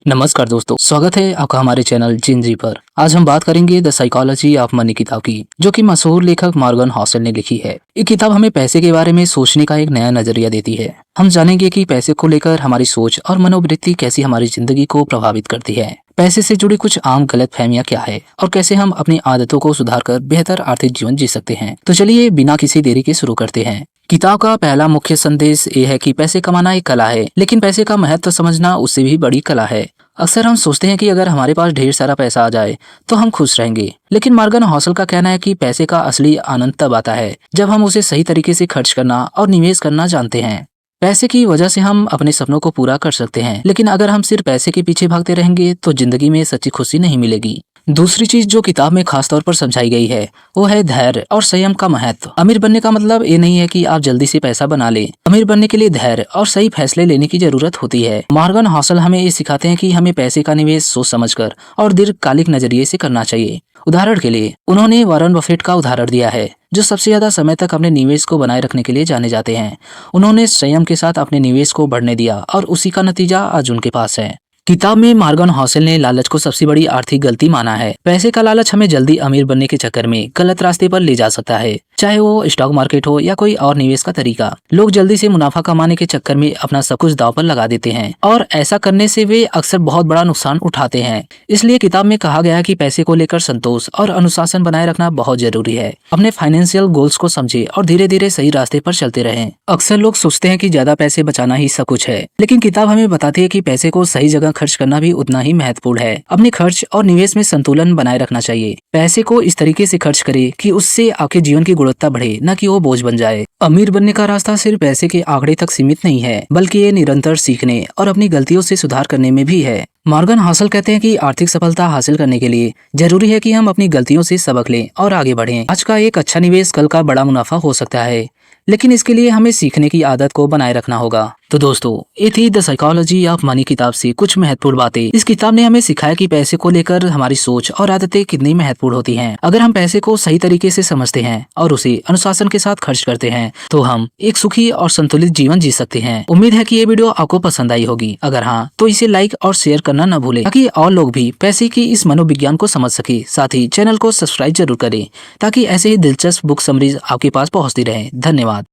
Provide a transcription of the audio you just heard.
नमस्कार दोस्तों, स्वागत है आपका हमारे चैनल जिंजी पर। आज हम बात करेंगे द साइकोलॉजी ऑफ मनी किताब की, जो कि मशहूर लेखक मॉर्गन हॉसल ने लिखी है। ये किताब हमें पैसे के बारे में सोचने का एक नया नजरिया देती है। हम जानेंगे कि पैसे को लेकर हमारी सोच और मनोवृत्ति कैसी हमारी जिंदगी को प्रभावित करती है। पैसे से जुड़ी कुछ आम गलतफहमियां क्या है और कैसे हम अपनी आदतों को सुधार कर बेहतर आर्थिक जीवन जी सकते हैं। तो चलिए बिना किसी देरी के शुरू करते हैं। किताब का पहला मुख्य संदेश ये है कि पैसे कमाना एक कला है, लेकिन पैसे का महत्व समझना उससे भी बड़ी कला है। अक्सर हम सोचते हैं कि अगर हमारे पास ढेर सारा पैसा आ जाए तो हम खुश रहेंगे, लेकिन मॉर्गन हॉसल का कहना है कि पैसे का असली आनंद तब आता है जब हम उसे सही तरीके से खर्च करना और निवेश करना जानते हैं। पैसे की वजह से हम अपने सपनों को पूरा कर सकते हैं, लेकिन अगर हम सिर्फ पैसे के पीछे भागते रहेंगे तो जिंदगी में सच्ची खुशी नहीं मिलेगी। दूसरी चीज जो किताब में खास तौर पर समझाई गई है वो है धैर्य और संयम का महत्व। अमीर बनने का मतलब ये नहीं है कि आप जल्दी से पैसा बना ले। अमीर बनने के लिए धैर्य और सही फैसले लेने की जरूरत होती है। मॉर्गन हॉसल हमें ये सिखाते हैं कि हमें पैसे का निवेश सोच समझकर और दीर्घकालिक नजरिए से करना चाहिए। उदाहरण के लिए उन्होंने वॉरेन बफेट का उदाहरण दिया है, जो सबसे ज्यादा समय तक अपने निवेश को बनाए रखने के लिए जाने जाते हैं। उन्होंने संयम के साथ अपने निवेश को बढ़ने दिया और उसी का नतीजा आज उनके पास है। किताब में मॉर्गन हॉसल ने लालच को सबसे बड़ी आर्थिक गलती माना है। पैसे का लालच हमें जल्दी अमीर बनने के चक्कर में गलत रास्ते पर ले जा सकता है, चाहे वो स्टॉक मार्केट हो या कोई और निवेश का तरीका। लोग जल्दी से मुनाफा कमाने के चक्कर में अपना सब कुछ दांव पर लगा देते हैं और ऐसा करने से वे अक्सर बहुत बड़ा नुकसान उठाते हैं। इसलिए किताब में कहा गया है कि पैसे को लेकर संतोष और अनुशासन बनाए रखना बहुत जरूरी है। अपने फाइनेंशियल गोल्स को समझे और धीरे धीरे सही रास्ते पर चलते रहें। अक्सर लोग सोचते हैं कि ज्यादा पैसे बचाना ही सब कुछ है, लेकिन किताब हमें बताती है कि पैसे को सही जगह खर्च करना भी उतना ही महत्वपूर्ण है। अपने खर्च और निवेश में संतुलन बनाए रखना चाहिए। पैसे को इस तरीके से खर्च करें कि उससे आपके जीवन की गुणवत्ता बढ़े, न कि वो बोझ बन जाए। अमीर बनने का रास्ता सिर्फ पैसे के आंकड़े तक सीमित नहीं है, बल्कि ये निरंतर सीखने और अपनी गलतियों से सुधार करने में भी है। मॉर्गन हॉसल कहते हैं कि आर्थिक सफलता हासिल करने के लिए जरूरी है कि हम अपनी गलतियों से सबक लें और आगे बढ़ें। आज का एक अच्छा निवेश कल का बड़ा मुनाफा हो सकता है, लेकिन इसके लिए हमें सीखने की आदत को बनाए रखना होगा। तो दोस्तों, ये थी द साइकोलॉजी ऑफ मनी किताब से कुछ महत्वपूर्ण बातें। इस किताब ने हमें सिखाया कि पैसे को लेकर हमारी सोच और आदतें कितनी महत्वपूर्ण होती हैं। अगर हम पैसे को सही तरीके से समझते हैं और उसे अनुशासन के साथ खर्च करते हैं तो हम एक सुखी और संतुलित जीवन जी सकते हैं। उम्मीद है कि ये वीडियो आपको पसंद आई होगी। अगर हाँ, तो इसे लाइक और शेयर करना न भूलें, ताकि और लोग भी पैसे की इस मनोविज्ञान को समझ सके। साथ ही चैनल को सब्सक्राइब जरूर करें, ताकि ऐसे ही दिलचस्प बुक समरीज आपके पास पहुँचती रहे। धन्यवाद।